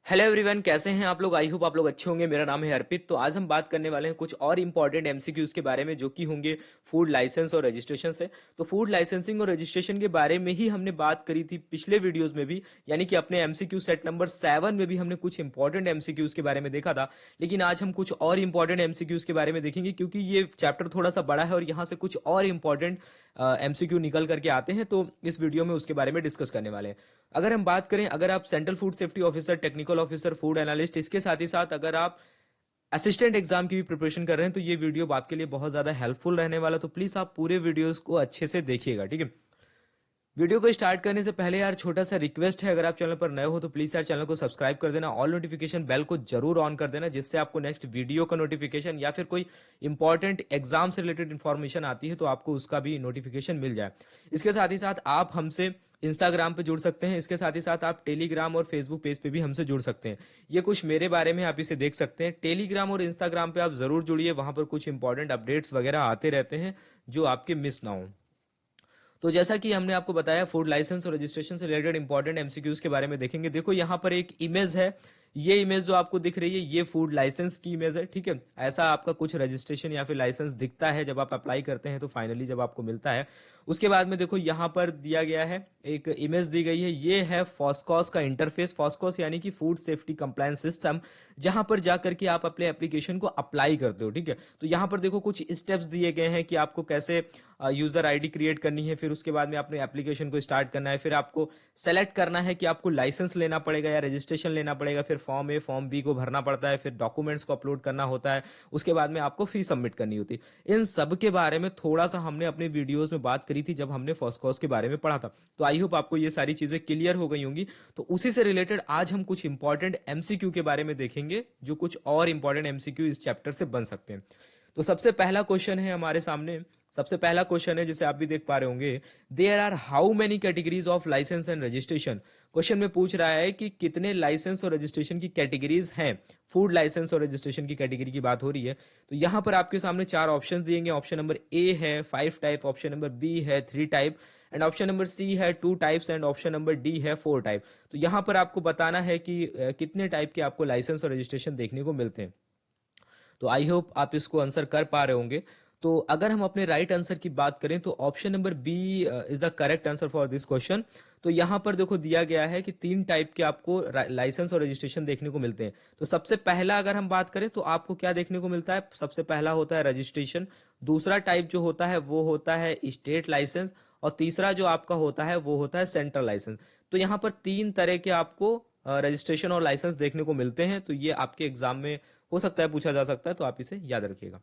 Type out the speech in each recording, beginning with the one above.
Hello everyone, कैसे हैं आप लोग। आई होप आप लोग अच्छे होंगे। मेरा नाम है अर्पित। तो आज हम बात करने वाले हैं कुछ और इंपॉर्टेंट एमसीक्यूज के बारे में जो कि होंगे फूड लाइसेंस और रजिस्ट्रेशन से। तो फूड लाइसेंसिंग और रजिस्ट्रेशन के बारे में ही हमने बात करी थी पिछले वीडियोस में भी, यानी कि अपने एमसीक्यू सेट नंबर 7 में भी हमने कुछ इंपॉर्टेंट एमसीक्यूज के बारे में देखा था। लेकिन आज हम कुछ और इंपॉर्टेंट एमसीक्यूज के बारे में देखेंगे क्योंकि ये चैप्टर थोड़ा सा बड़ा है और यहाँ से कुछ और इंपॉर्टेंट एमसीक्यू निकल करके आते हैं। तो इस वीडियो में उसके बारे में डिस्कस करने वाले हैं। अगर हम बात करें, अगर आप central food safety officer, technical officer, food analyst, इसके साथ ही साथ अगर आप असिस्टेंट एग्जाम की भी प्रिपरेशन कर रहे हैं तो ये वीडियो आपके लिए बहुत ज्यादा हेल्पफुल रहने वाला। तो प्लीज आप पूरे वीडियोस को अच्छे से देखिएगा, ठीक है। वीडियो को स्टार्ट करने से पहले यार छोटा सा रिक्वेस्ट है, अगर आप चैनल पर नए हो तो प्लीज यार चैनल को सब्सक्राइब कर देना, ऑल नोटिफिकेशन बेल को जरूर ऑन कर देना, जिससे आपको नेक्स्ट वीडियो का नोटिफिकेशन या फिर कोई इंपॉर्टेंट एग्जाम से रिलेटेड इंफॉर्मेशन आती है तो आपको उसका भी नोटिफिकेशन मिल जाए। इसके साथ ही साथ आप हमसे इंस्टाग्राम पे जुड़ सकते हैं। इसके साथ ही साथ आप टेलीग्राम और फेसबुक पेज पे भी हमसे जुड़ सकते हैं। ये कुछ मेरे बारे में आप इसे देख सकते हैं। टेलीग्राम और इंस्टाग्राम पे आप जरूर जुड़िए, वहां पर कुछ इंपॉर्टेंट अपडेट्स वगैरह आते रहते हैं जो आपके मिस ना हो। तो जैसा कि हमने आपको बताया, फूड लाइसेंस और रजिस्ट्रेशन से रिलेटेड इंपॉर्टेंट एमसीक्यूज के बारे में देखेंगे। देखो यहाँ पर एक इमेज है, ये इमेज जो आपको दिख रही है ये फूड लाइसेंस की इमेज है, ठीक है। ऐसा आपका कुछ रजिस्ट्रेशन या फिर लाइसेंस दिखता है जब आप अप्लाई करते हैं, तो फाइनली जब आपको मिलता है। उसके बाद में देखो यहाँ पर दिया गया है, एक इमेज दी गई है, ये है फॉस्कॉस का इंटरफेस। फॉस्कॉस यानी कि फूड सेफ्टी कंप्लायंस सिस्टम, जहां पर जाकर के आप अपने एप्लीकेशन को अप्लाई करते हो, ठीक है। तो यहाँ पर देखो कुछ स्टेप्स दिए गए हैं कि आपको कैसे यूजर आईडी क्रिएट करनी है, फिर उसके बाद में अपने एप्लीकेशन को स्टार्ट करना है, फिर आपको सेलेक्ट करना है कि आपको लाइसेंस लेना पड़ेगा या रजिस्ट्रेशन लेना पड़ेगा, फिर फॉर्म ए फॉर्म बी को भरना पड़ता है, फिर डॉक्यूमेंट्स को अपलोड करना होता है, उसके बाद में आपको फी सबमिट करनी होती है। इन सब के बारे में थोड़ा सा हमने अपने वीडियोस में बात करी थी जब हमने फॉस्कॉस के बारे में पढ़ा था। तो आई होप आपको ये सारी चीजें क्लियर हो गई होंगी। तो उसी से रिलेटेड आज हम कुछ इंपॉर्टेंट एमसीक्यू के बारे में देखेंगे जो कुछ और इंपॉर्टेंट एमसीक्यू इस चैप्टर से बन सकते हैं। तो सबसे पहला क्वेश्चन है हमारे सामने, सबसे पहला क्वेश्चन है जिसे आप भी देख पा रहे होंगे, there are how many categories of licence and registration. Question में पूछ रहा है कि कितने लाइसेंस और रजिस्ट्रेशन की कैटेगरीज हैं। फूड लाइसेंस और रजिस्ट्रेशन की कैटेगरी की बात हो रही है। तो यहां पर आपके सामने चार ऑप्शन दिएंगे। ऑप्शन नंबर ए है 5 टाइप, ऑप्शन नंबर बी है 3 type, and option number C है 2 types, and option number D है 4 टाइप। तो यहां पर आपको बताना है कि कितने टाइप के आपको लाइसेंस और रजिस्ट्रेशन देखने को मिलते हैं। तो आई होप आप इसको आंसर कर पा रहे होंगे। तो अगर हम अपने राइट आंसर की बात करें तो option number B is the correct answer for this question. तो यहां पर देखो दिया गया है कि 3 टाइप के आपको लाइसेंस और रजिस्ट्रेशन देखने को मिलते हैं। तो सबसे पहला अगर हम बात करें तो आपको क्या देखने को मिलता है, सबसे पहला होता है रजिस्ट्रेशन, दूसरा टाइप जो होता है वो होता है स्टेट लाइसेंस, और तीसरा जो आपका होता है वो होता है सेंट्रल लाइसेंस। तो यहाँ पर 3 तरह के आपको रजिस्ट्रेशन और लाइसेंस देखने को मिलते हैं। तो ये आपके एग्जाम में हो सकता है पूछा जा सकता है, तो आप इसे याद रखिएगा।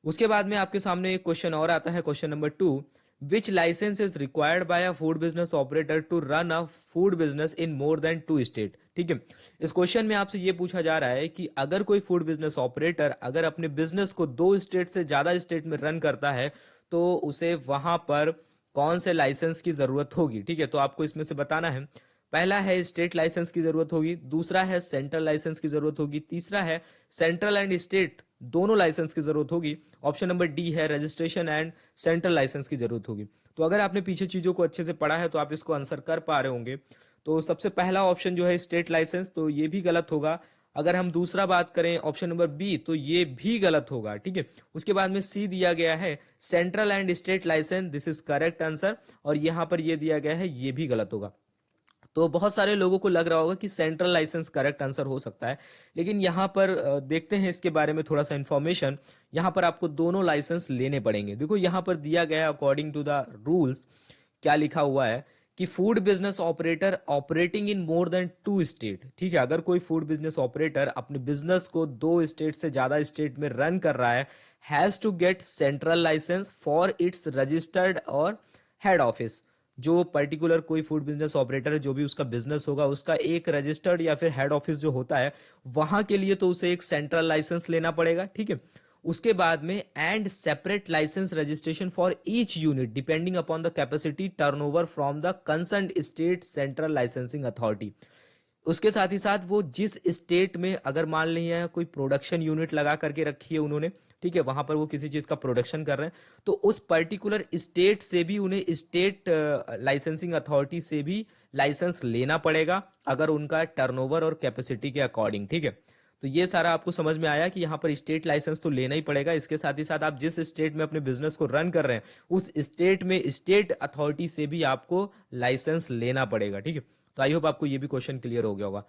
उसके बाद में आपके सामने एक क्वेश्चन और आता है, question number 2, which licence is required by a food business operator to run a food business in more than 2 state. ठीक है, इस क्वेश्चन में आपसे ये पूछा जा रहा है कि अगर कोई फूड बिजनेस ऑपरेटर अगर अपने बिजनेस को 2 स्टेट से ज्यादा स्टेट में रन करता है तो उसे वहां पर कौन से लाइसेंस की जरूरत होगी। ठीक है, तो आपको इसमें से बताना है। पहला है स्टेट लाइसेंस की जरूरत होगी, दूसरा है सेंट्रल लाइसेंस की जरूरत होगी, तीसरा है सेंट्रल एंड स्टेट दोनों लाइसेंस की जरूरत होगी, ऑप्शन नंबर डी है रजिस्ट्रेशन एंड सेंट्रल लाइसेंस की जरूरत होगी। तो अगर आपने पीछे चीजों को अच्छे से पढ़ा है तो आप इसको आंसर कर पा रहे होंगे। तो सबसे पहला ऑप्शन जो है स्टेट लाइसेंस, तो ये भी गलत होगा। अगर हम दूसरा बात करें ऑप्शन नंबर बी, तो ये भी गलत होगा। ठीक है, उसके बाद में सी दिया गया है central and state license, this is correct answer, और यहां पर ये दिया गया है ये भी गलत होगा। तो बहुत सारे लोगों को लग रहा होगा कि सेंट्रल लाइसेंस करेक्ट आंसर हो सकता है, लेकिन यहां पर देखते हैं इसके बारे में थोड़ा सा इंफॉर्मेशन। यहां पर आपको दोनों लाइसेंस लेने पड़ेंगे। देखो यहां पर दिया गया है अकॉर्डिंग टू द रूल्स, क्या लिखा हुआ है कि food business operator operating in more than 2 state. ठीक है, अगर कोई फूड बिजनेस ऑपरेटर अपने बिजनेस को 2 स्टेट से ज्यादा स्टेट में रन कर रहा है, has to get central licence for its registered और हेड ऑफिस। जो पर्टिकुलर कोई फूड बिजनेस ऑपरेटर है, जो भी उसका बिजनेस होगा, उसका एक रजिस्टर्ड या फिर हेड ऑफिस जो होता है वहां के लिए तो उसे एक सेंट्रल लाइसेंस लेना पड़ेगा। ठीक है, उसके बाद में and separate licence registration for each unit depending upon the capacity turnover from the concern state central licensing authority. उसके साथ ही साथ वो जिस स्टेट में अगर मान लिया कोई प्रोडक्शन यूनिट लगा करके रखी है उन्होंने, ठीक है, वहां पर वो किसी चीज का प्रोडक्शन कर रहे हैं, तो उस पर्टिकुलर स्टेट से भी उन्हें स्टेट लाइसेंसिंग अथॉरिटी से भी लाइसेंस लेना पड़ेगा, अगर उनका टर्नओवर और कैपेसिटी के अकॉर्डिंग। ठीक है, तो ये सारा आपको समझ में आया कि यहाँ पर स्टेट लाइसेंस तो लेना ही पड़ेगा। इसके साथ ही साथ आप जिस स्टेट में अपने बिजनेस को रन कर रहे हैं उस स्टेट में स्टेट अथॉरिटी से भी आपको लाइसेंस लेना पड़ेगा। ठीक है, तो आई होप आपको ये भी क्वेश्चन क्लियर हो गया होगा।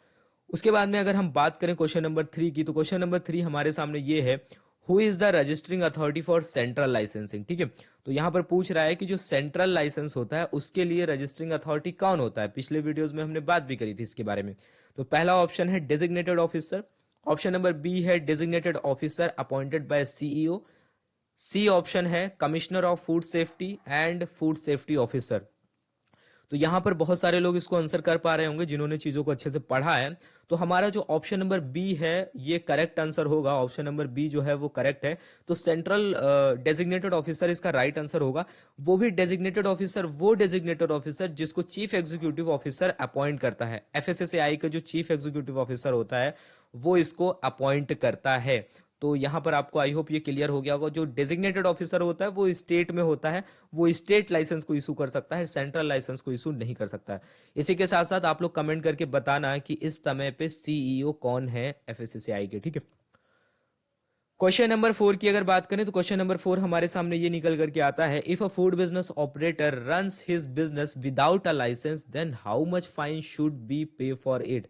उसके बाद में अगर हम बात करें क्वेश्चन नंबर 3 की, तो क्वेश्चन नंबर 3 हमारे सामने ये है, who is the registering authority for central licensing. ठीक है, तो यहां पर पूछ रहा है कि जो सेंट्रल लाइसेंस होता है उसके लिए रजिस्टरिंग अथॉरिटी कौन होता है। पिछले वीडियोस में हमने बात भी करी थी इसके बारे में। तो पहला ऑप्शन है designated officer, option number B है designated officer appointed by CEO, C option है commissioner of food safety and food safety officer. तो यहां पर बहुत सारे लोग इसको आंसर कर पा रहे होंगे जिन्होंने चीजों को अच्छे से पढ़ा है। तो हमारा जो ऑप्शन नंबर बी है ये करेक्ट आंसर होगा, ऑप्शन नंबर बी जो है वो करेक्ट है। तो सेंट्रल डेजिग्नेटेड ऑफिसर इसका राइट आंसर होगा। वो भी डेजिग्नेटेड ऑफिसर, वो डेजिग्नेटेड ऑफिसर जिसको चीफ एग्जीक्यूटिव ऑफिसर अपॉइंट करता है। एफएसएसएआई का जो चीफ एग्जीक्यूटिव ऑफिसर होता है वो इसको अपॉइंट करता है। तो यहां पर आपको आई होप ये क्लियर हो गया होगा। जो डेजिग्नेटेड ऑफिसर होता है वो स्टेट में होता है, वो स्टेट लाइसेंस को इशू कर सकता है, सेंट्रल लाइसेंस को इशू नहीं कर सकता है। इसी के साथ साथ आप लोग कमेंट करके बताना कि इस समय पे सीईओ कौन है एफएससीआई के। ठीक है, क्वेश्चन नंबर 4 की अगर बात करें तो क्वेश्चन नंबर 4 हमारे सामने ये निकल करके आता है, if a food business operator runs his business without a licence then how much fine should be pay for it.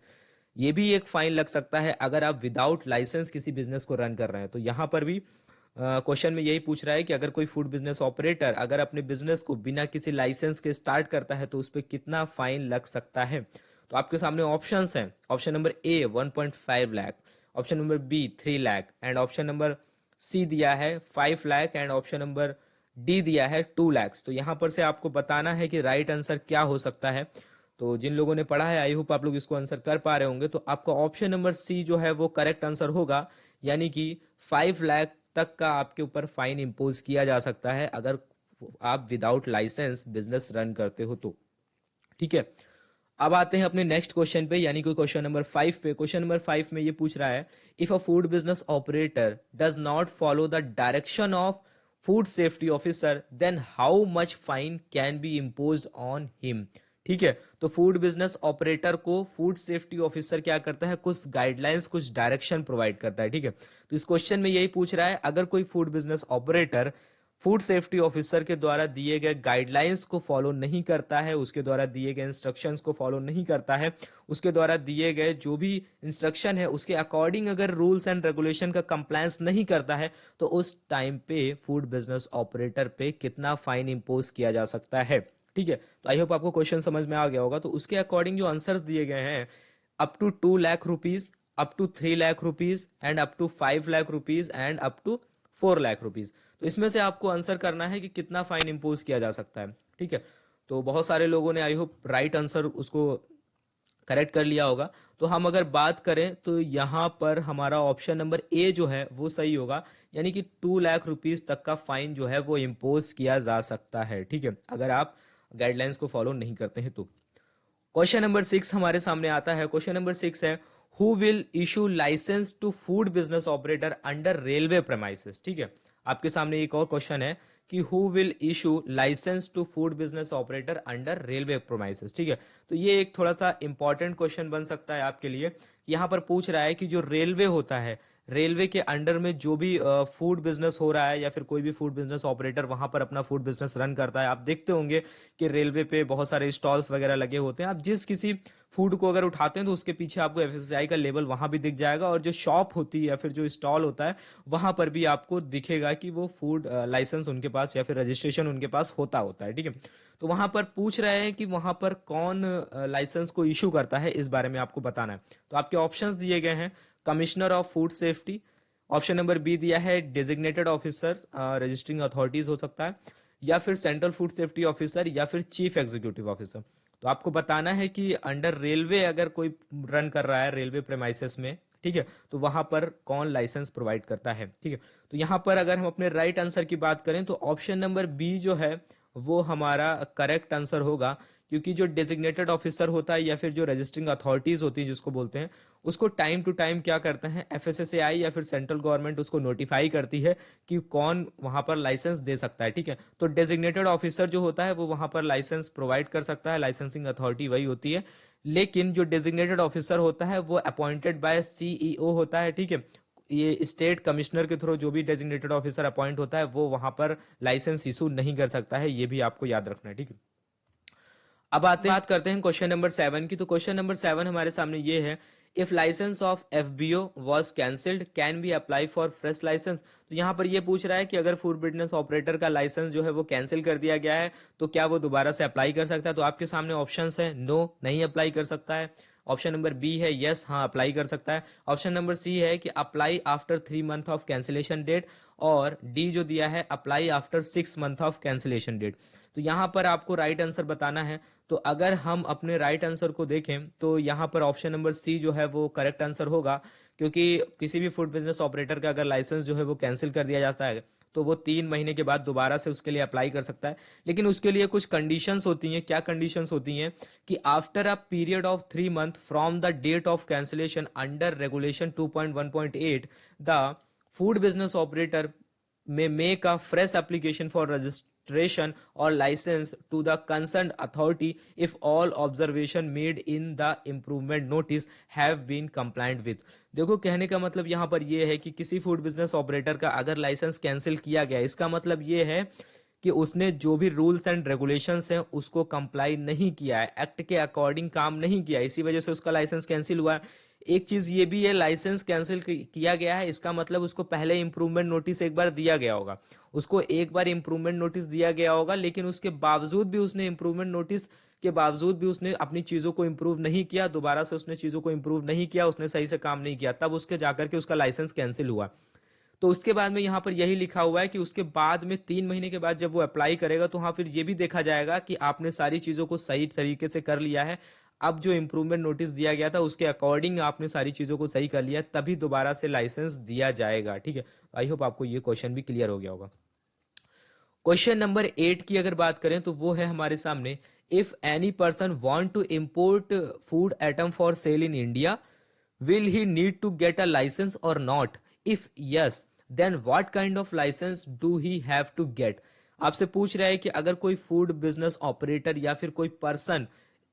ये भी एक फाइन लग सकता है अगर आप विदाउट लाइसेंस किसी बिजनेस को रन कर रहे हैं। तो यहां पर भी क्वेश्चन में यही पूछ रहा है कि अगर कोई फूड बिजनेस ऑपरेटर अगर अपने बिजनेस को बिना किसी लाइसेंस के स्टार्ट करता है तो उस पर कितना फाइन लग सकता है। तो आपके सामने ऑप्शंस हैं, option number A 1.5 lakh, option number B 3 lakh and option number C दिया है 5 lakh and option number D दिया है 2 लाख। तो यहां पर से आपको बताना है कि राइट आंसर क्या हो सकता है। तो जिन लोगों ने पढ़ा है आई होप आप लोग इसको आंसर कर पा रहे होंगे। तो आपका ऑप्शन नंबर सी जो है वो करेक्ट आंसर होगा, यानी कि 5 लाख तक का आपके ऊपर फाइन इंपोज किया जा सकता है अगर आप विदाउट लाइसेंस बिजनेस रन करते हो तो। ठीक है, अब आते हैं अपने नेक्स्ट क्वेश्चन पे, यानी कि क्वेश्चन नंबर 5 पे। क्वेश्चन नंबर 5 में ये पूछ रहा है, if a food business operator does not follow the direction of food safety officer then how much fine can be imposed on him. ठीक है, तो फूड बिजनेस ऑपरेटर को फूड सेफ्टी ऑफिसर क्या करता है, कुछ गाइडलाइंस, कुछ डायरेक्शन प्रोवाइड करता है। ठीक है, तो इस क्वेश्चन में यही पूछ रहा है, अगर कोई food business operator food safety officer के द्वारा दिए गए गाइडलाइंस को फॉलो नहीं करता है, उसके द्वारा दिए गए इंस्ट्रक्शंस को फॉलो नहीं करता है, उसके द्वारा दिए गए जो भी इंस्ट्रक्शन है उसके अकॉर्डिंग अगर रूल्स एंड रेगुलेशन का कंप्लायंस नहीं करता है, तो उस टाइम पे फूड बिजनेस ऑपरेटर पे कितना फाइन इंपोज किया जा सकता है। ठीक है, तो आई होप आपको क्वेश्चन समझ में आ गया होगा। तो उसके अकॉर्डिंग जो आंसर्स दिए गए हैं, up to 2 lakh rupees, up to 3 lakh rupees and up to 5 lakh rupees and up to 4 lakh rupees. तो इसमें से आपको आंसर करना है कि कितना फाइन इंपोज किया जा सकता है। ठीक है, तो बहुत सारे लोगों ने आई होप राइट आंसर उसको करेक्ट कर लिया होगा। तो हम अगर बात करें तो यहां पर हमारा ऑप्शन नंबर ए जो है वो सही होगा, यानी कि 2 लाख रुपीज तक का फाइन जो है वो इंपोज किया जा सकता है। ठीक है, अगर आप गाइडलाइंस को फॉलो नहीं करते हैं तो। क्वेश्चन नंबर 6 हमारे सामने आता है। क्वेश्चन नंबर 6 है, who will issue licence to food business operator under railway premises. ठीक है, आपके सामने एक और क्वेश्चन है कि who will issue licence to food business operator under railway premises. ठीक है, तो ये एक थोड़ा सा इंपॉर्टेंट क्वेश्चन बन सकता है आपके लिए। यहां पर पूछ रहा है कि जो रेलवे होता है, रेलवे के अंडर में जो भी फूड बिजनेस हो रहा है या फिर कोई भी फूड बिजनेस ऑपरेटर वहां पर अपना फूड बिजनेस रन करता है, आप देखते होंगे कि रेलवे पे बहुत सारे स्टॉल्स वगैरह लगे होते हैं। आप जिस किसी फूड को अगर उठाते हैं तो उसके पीछे आपको एफएसएसआई का लेबल वहां भी दिख जाएगा, और जो शॉप होती है या फिर जो स्टॉल होता है वहां पर भी आपको दिखेगा कि वो फूड लाइसेंस उनके पास या फिर रजिस्ट्रेशन उनके पास होता है। ठीक है, तो वहां पर पूछ रहे हैं कि वहां पर कौन लाइसेंस को इशू करता है, इस बारे में आपको बताना है। तो आपके ऑप्शंस दिए गए हैं, commissioner of food safety, option number B दिया है डेजिग्नेटेड ऑफिसर, रजिस्टरिंग अथॉरिटीज हो सकता है, या फिर सेंट्रल फूड सेफ्टी ऑफिसर, या फिर चीफ एग्जीक्यूटिव ऑफिसर। तो आपको बताना है कि अंडर रेलवे अगर कोई रन कर रहा है रेलवे प्रेमाइसेस में, ठीक है, तो वहां पर कौन लाइसेंस प्रोवाइड करता है। ठीक है, तो यहां पर अगर हम अपने राइट आंसर की बात करें तो ऑप्शन नंबर बी जो है वो हमारा करेक्ट आंसर होगा, क्योंकि जो डेजिग्नेटेड ऑफिसर होता है या फिर जो रजिस्टरिंग अथॉरिटीज होती हैं जिसको बोलते हैं, उसको टाइम टू टाइम क्या करते हैं, एफएसएसएआई या फिर सेंट्रल गवर्नमेंट उसको नोटिफाई करती है कि कौन वहां पर लाइसेंस दे सकता है, ठीक है। तो डेजिग्नेटेड ऑफिसर जो होता है वो वहां पर लाइसेंस प्रोवाइड कर सकता है, लाइसेंसिंग अथॉरिटी वही होती है। लेकिन जो डेजिग्नेटेड ऑफिसर होता है वो अपॉइंटेड बाय सीईओ होता है, ठीक है। ये स्टेट कमिश्नर के थ्रू जो भी डेजिग्नेटेड ऑफिसर अपॉइंट होता है वो वहां पर लाइसेंस इशू नहीं कर सकता है, ये भी आपको याद रखना है, ठीक है। अब बात करते हैं क्वेश्चन नंबर 7 की। तो क्वेश्चन नंबर 7 हमारे सामने ये है, if licence of FBO was cancelled can be apply for fresh licence. तो यहाँ पर ये पूछ रहा है कि अगर फूड बिजनेस ऑपरेटर का लाइसेंस जो है वो कैंसिल कर दिया गया है तो क्या वो दोबारा से अप्लाई कर सकता है। तो आपके सामने ऑप्शंस है, नो नहीं अप्लाई कर सकता है। ऑप्शन नंबर बी है यस, हाँ अप्लाई कर सकता है। ऑप्शन नंबर सी है कि apply after 3 month of cancellation date, और डी जो दिया है apply after 6 month of cancellation date. तो यहाँ पर आपको राइट आंसर बताना है। तो अगर हम अपने राइट आंसर को देखें तो यहाँ पर ऑप्शन नंबर सी जो है वो करेक्ट आंसर होगा, क्योंकि किसी भी फूड बिजनेस ऑपरेटर का अगर लाइसेंस जो है वो कैंसिल कर दिया जाता है तो वो 3 महीने के बाद दोबारा से उसके लिए अप्लाई कर सकता है। लेकिन उसके लिए कुछ कंडीशंस होती हैं। क्या कंडीशंस होती हैं कि after a period of 3 month from the date of cancellation under regulation 2.1.8 the food business operator may make a fresh application for registration or license to the concerned authority if all observation made in the improvement notice have been compliant with। देखो कहने का मतलब यहाँ पर ये है कि किसी फूड बिजनेस ऑपरेटर का अगर लाइसेंस कैंसिल किया गया, इसका मतलब ये है कि उसने जो भी रूल्स एंड रेगुलेशंस हैं उसको कंप्लाई नहीं किया है, एक्ट के अकॉर्डिंग काम नहीं किया, इसी वजह से उसका लाइसेंस कैंसिल हुआ है। एक चीज ये भी है, लाइसेंस कैंसिल किया गया है इसका मतलब उसको पहले इंप्रूवमेंट नोटिस एक बार दिया गया होगा, उसको एक बार इंप्रूवमेंट नोटिस दिया गया होगा, लेकिन उसके बावजूद भी उसने इंप्रूवमेंट नोटिस के बावजूद भी उसने अपनी चीजों को इंप्रूव नहीं किया, दोबारा से उसने चीजों को इंप्रूव नहीं किया, उसने सही से काम नहीं किया, तब उसके जाकर के उसका लाइसेंस कैंसिल हुआ। तो उसके बाद में यहाँ पर यही लिखा हुआ है कि उसके बाद में 3 महीने के बाद जब वो अप्लाई करेगा तो हाँ फिर ये भी देखा जाएगा कि आपने सारी चीजों को सही तरीके से कर लिया है, अब जो इंप्रूवमेंट नोटिस दिया गया था उसके अकॉर्डिंग आपने सारी चीजों को सही कर लिया, तभी दोबारा से लाइसेंस दिया जाएगा, ठीक है। आई होप आपको ये क्वेश्चन भी क्लियर हो गया होगा। क्वेश्चन नंबर 8 की अगर बात करें तो वो है हमारे सामने, if any person want to import food item for sale in India will he need to get a license or not? If yes, then what kind of license do he have to get? आपसे पूछ रहा है कि अगर कोई food business operator या फिर कोई पर्सन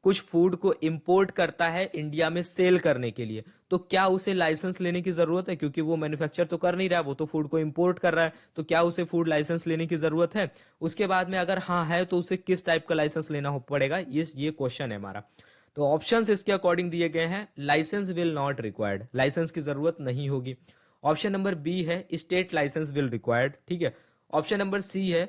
कुछ फूड को इंपोर्ट करता है इंडिया में सेल करने के लिए, तो क्या उसे लाइसेंस लेने की जरूरत है, क्योंकि वो मैन्युफैक्चर तो कर नहीं रहा है, वो तो फूड को इंपोर्ट कर रहा है, तो क्या उसे फूड लाइसेंस लेने की जरूरत है। उसके बाद में अगर हाँ है तो उसे किस टाइप का लाइसेंस लेना पड़ेगा, ये क्वेश्चन है हमारा। तो ऑप्शंस इसके अकॉर्डिंग दिए गए हैं, licence will not required, licence की जरूरत नहीं होगी। ऑप्शन नंबर बी है स्टेट लाइसेंस विल रिक्वायर्ड, ठीक है। ऑप्शन नंबर सी है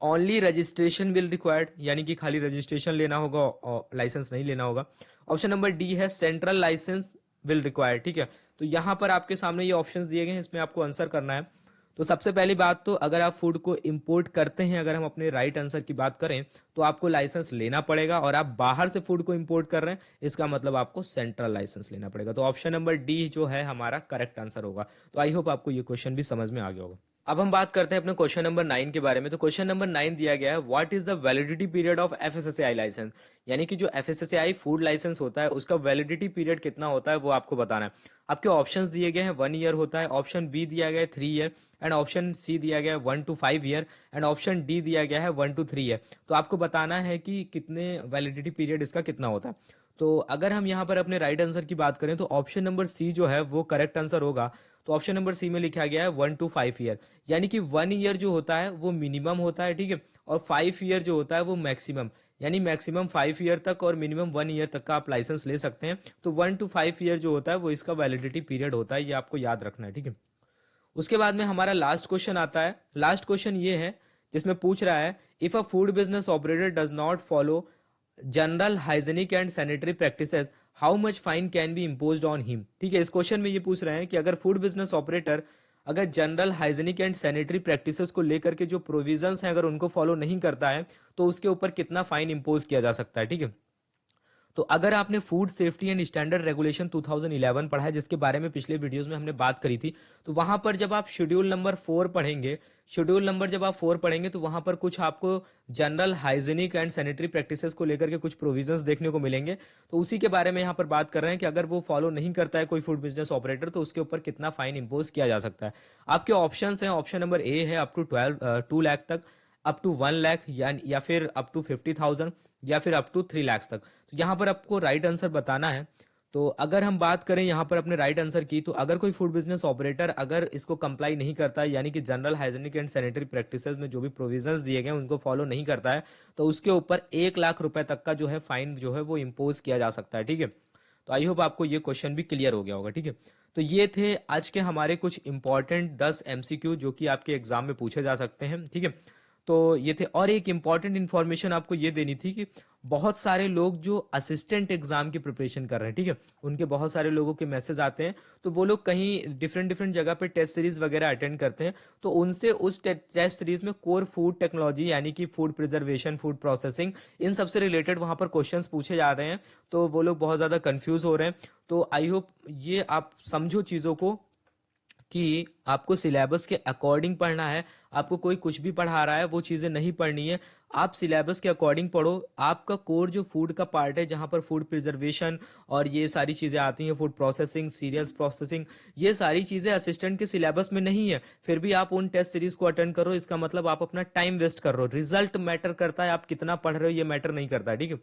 ओनली रजिस्ट्रेशन विल रिक्वायर्ड, यानी कि खाली रजिस्ट्रेशन लेना होगा और लाइसेंस नहीं लेना होगा। ऑप्शन नंबर डी है सेंट्रल लाइसेंस विल रिक्वायर्ड, ठीक है। तो यहां पर आपके सामने ये ऑप्शंस दिए गए हैं, इसमें आपको आंसर करना है। तो सबसे पहली बात तो अगर आप फूड को इंपोर्ट करते हैं, अगर हम अपने राइट आंसर की बात करें तो आपको लाइसेंस लेना पड़ेगा, और आप बाहर से फूड को इंपोर्ट कर रहे हैं इसका मतलब आपको सेंट्रल लाइसेंस लेना पड़ेगा। तो ऑप्शन नंबर डी जो है हमारा करेक्ट आंसर होगा। तो आई होप आपको ये क्वेश्चन भी समझ में आ गया होगा। अब हम बात करते हैं अपने क्वेश्चन नंबर 9 के बारे में। तो क्वेश्चन नंबर 9 दिया गया है, what is the validity period of FSSAI licence, यानी कि जो एफएसएसएआई फूड लाइसेंस होता है उसका वैलिडिटी पीरियड कितना होता है वो आपको बताना है। आपके ऑप्शंस दिए गए हैं, 1 ईयर होता है, ऑप्शन बी दिया गया है 3 ईयर, एंड ऑप्शन सी दिया गया है 1 to 5 year, and option D दिया गया है 1 to 3 ईयर। तो आपको बताना है कि कितने वैलिडिटी पीरियड इसका कितना होता है। तो अगर हम यहाँ पर अपने राइट आंसर की बात करें तो ऑप्शन नंबर सी जो है वो करेक्ट आंसर होगा। तो ऑप्शन नंबर सी में लिखा गया है 1 to 5 ईयर, यानी कि 1 ईयर जो होता है वो मिनिमम होता है, ठीक है, और 5 ईयर जो होता है वो मैक्सिमम, यानी मैक्सिमम 5 ईयर तक और मिनिमम 1 ईयर तक का आप लाइसेंस ले सकते हैं। तो 1 to 5 ईयर जो होता है वो इसका वैलिडिटी पीरियड होता है, ये आपको याद रखना है, ठीक है। उसके बाद में हमारा लास्ट क्वेश्चन आता है। लास्ट क्वेश्चन ये है जिसमें पूछ रहा है, if a food business operator does not follow general hygienic and sanitary practices how much fine can be imposed on him, ठीक है। इस क्वेश्चन में ये पूछ रहे हैं कि अगर फूड बिजनेस ऑपरेटर अगर general hygienic and sanitary practices को लेकर के जो प्रोविजंस हैं अगर उनको फॉलो नहीं करता है तो उसके ऊपर कितना फाइन इम्पोज किया जा सकता है, ठीक है। तो अगर आपने food safety and standard regulation 2011 पढ़ा है, जिसके बारे में पिछले वीडियोस में हमने बात करी थी, तो वहां पर जब आप शेड्यूल नंबर 4 पढ़ेंगे, शेड्यूल नंबर जब आप 4 पढ़ेंगे तो वहां पर कुछ आपको general hygienic and sanitary practices को लेकर के कुछ प्रोविजंस देखने को मिलेंगे। तो उसी के बारे में यहाँ पर बात कर रहे हैं कि अगर वो फॉलो नहीं करता है कोई फूड बिजनेस ऑपरेटर, तो उसके ऊपर कितना फाइन इंपोज किया जा सकता है। आपके ऑप्शंस हैं, ऑप्शन नंबर ए है अप टू 2 लाख तक, अप टू 1 लाख, या फिर अप टू 50,000, या फिर अप टू 3 लाख तक। तो यहाँ पर आपको राइट आंसर बताना है। तो अगर हम बात करें यहाँ पर अपने राइट आंसर की, तो अगर कोई फूड बिजनेस ऑपरेटर अगर इसको कंप्लाई नहीं करता है, यानी कि general hygienic and sanitary practices में जो भी प्रोविजंस दिए गए उनको फॉलो नहीं करता है, तो उसके ऊपर 1 लाख रुपए तक का जो है फाइन जो है वो इम्पोज किया जा सकता है। ठीक है, तो आई होप आपको ये क्वेश्चन भी क्लियर हो गया होगा। ठीक है, तो ये थे आज के हमारे कुछ इंपॉर्टेंट 10 एमसीक्यू जो कि आपके एग्जाम में पूछे जा सकते हैं। ठीक है, तो ये थे। और एक इंपॉर्टेंट इन्फॉर्मेशन आपको ये देनी थी कि बहुत सारे लोग जो असिस्टेंट एग्जाम की प्रिपरेशन कर रहे हैं, ठीक है, उनके बहुत सारे लोगों के मैसेज आते हैं, तो वो लोग कहीं डिफरेंट डिफरेंट जगह पे टेस्ट सीरीज वगैरह अटेंड करते हैं, तो उनसे उस टेस्ट सीरीज में कोर फूड टेक्नोलॉजी यानी कि फूड प्रिजर्वेशन, फूड प्रोसेसिंग, इन सब से रिलेटेड वहां पर क्वेश्चंस पूछे जा रहे हैं। तो वो लोग बहुत ज्यादा कंफ्यूज हो रहे हैं। तो आई होप ये आप समझो चीजों को कि आपको सिलेबस के अकॉर्डिंग पढ़ना है। आपको कोई कुछ भी पढ़ा रहा है वो चीजें नहीं पढ़नी है, आप सिलेबस के अकॉर्डिंग पढ़ो। आपका कोर जो फूड का पार्ट है, जहां पर फूड प्रिजर्वेशन और ये सारी चीजें आती हैं, फूड प्रोसेसिंग, सीरियल्स प्रोसेसिंग, ये सारी चीजें असिस्टेंट के सिलेबस में नहीं है, फिर भी आप उन टेस्ट सीरीज को अटेंड करो। इसका मतलब आप अपना टाइम वेस्ट कर रहे हो। रिजल्ट मैटर करता है, आप कितना पढ़ रहे हो ये मैटर नहीं करता है। ठीक है,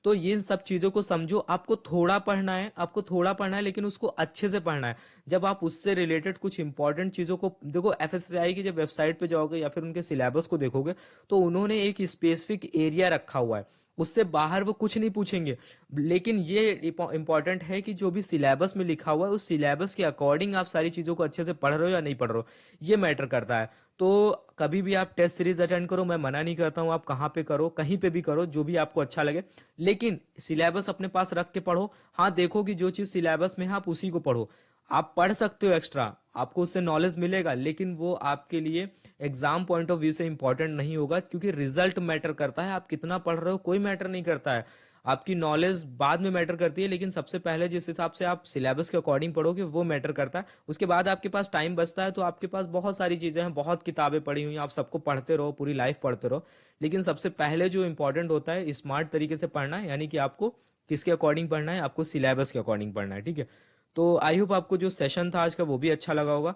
तो ये सब चीजों को समझो। आपको थोड़ा पढ़ना है, आपको थोड़ा पढ़ना है, लेकिन उसको अच्छे से पढ़ना है। जब आप उससे रिलेटेड कुछ इंपॉर्टेंट चीजों को देखो, एफएसएसआई की जब वेबसाइट पे जाओगे या फिर उनके सिलेबस को देखोगे, तो उन्होंने एक स्पेसिफिक एरिया रखा हुआ है, उससे बाहर वो कुछ नहीं पूछेंगे। लेकिन ये इंपॉर्टेंट है कि जो भी सिलेबस में लिखा हुआ है, उस सिलेबस के अकॉर्डिंग आप सारी चीजों को अच्छे से पढ़ रहे हो या नहीं पढ़ रहे हो, ये मैटर करता है। तो कभी भी आप टेस्ट सीरीज अटेंड करो, मैं मना नहीं करता हूं, आप कहाँ पे करो, कहीं पे भी करो, जो भी आपको अच्छा लगे, लेकिन सिलेबस अपने पास रख के पढ़ो। हाँ, देखो कि जो चीज सिलेबस में है आप उसी को पढ़ो। आप पढ़ सकते हो एक्स्ट्रा, आपको उससे नॉलेज मिलेगा, लेकिन वो आपके लिए एग्जाम पॉइंट ऑफ व्यू से इंपॉर्टेंट नहीं होगा, क्योंकि रिजल्ट मैटर करता है। आप कितना पढ़ रहे हो कोई मैटर नहीं करता है, आपकी नॉलेज बाद में मैटर करती है, लेकिन सबसे पहले जिस हिसाब से आप सिलेबस के अकॉर्डिंग पढ़ोगे वो मैटर करता है। उसके बाद आपके पास टाइम बचता है, तो आपके पास बहुत सारी चीजें हैं, बहुत किताबें पढ़ी हुई हैं, आप सबको पढ़ते रहो, पूरी लाइफ पढ़ते रहो। लेकिन सबसे पहले जो इंपॉर्टेंट होता है, स्मार्ट तरीके से पढ़ना है, यानी कि आपको किसके अकॉर्डिंग पढ़ना है, आपको सिलेबस के अकॉर्डिंग पढ़ना है। ठीक है, तो आई होप आपको जो सेशन था आज का वो भी अच्छा लगा होगा।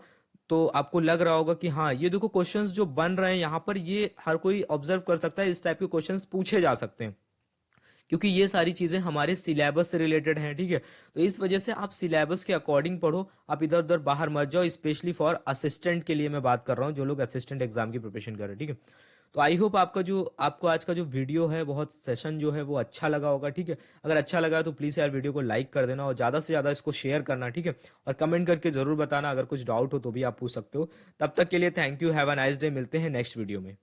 तो आपको लग रहा होगा कि हाँ, ये देखो क्वेश्चंस जो बन रहे हैं यहाँ पर, ये हर कोई ऑब्जर्व कर सकता है, इस टाइप के क्वेश्चंस पूछे जा सकते हैं, क्योंकि ये सारी चीजें हमारे सिलेबस से रिलेटेड हैं। ठीक है, तो इस वजह से आप सिलेबस के अकॉर्डिंग पढ़ो, आप इधर उधर बाहर मत जाओ। स्पेशली फॉर असिस्टेंट के लिए मैं बात कर रहा हूँ, जो लोग असिस्टेंट एग्जाम की प्रिपरेशन कर रहे हैं। ठीक है, तो आई होप आपको आज का जो वीडियो है, बहुत सेशन जो है वो अच्छा लगा होगा। ठीक है, अगर अच्छा लगा तो प्लीज यार वीडियो को लाइक कर देना और ज्यादा से ज्यादा इसको शेयर करना। ठीक है, और कमेंट करके जरूर बताना, अगर कुछ डाउट हो तो भी आप पूछ सकते हो। तब तक के लिए thank you, have a nice day, मिलते हैं नेक्स्ट वीडियो में।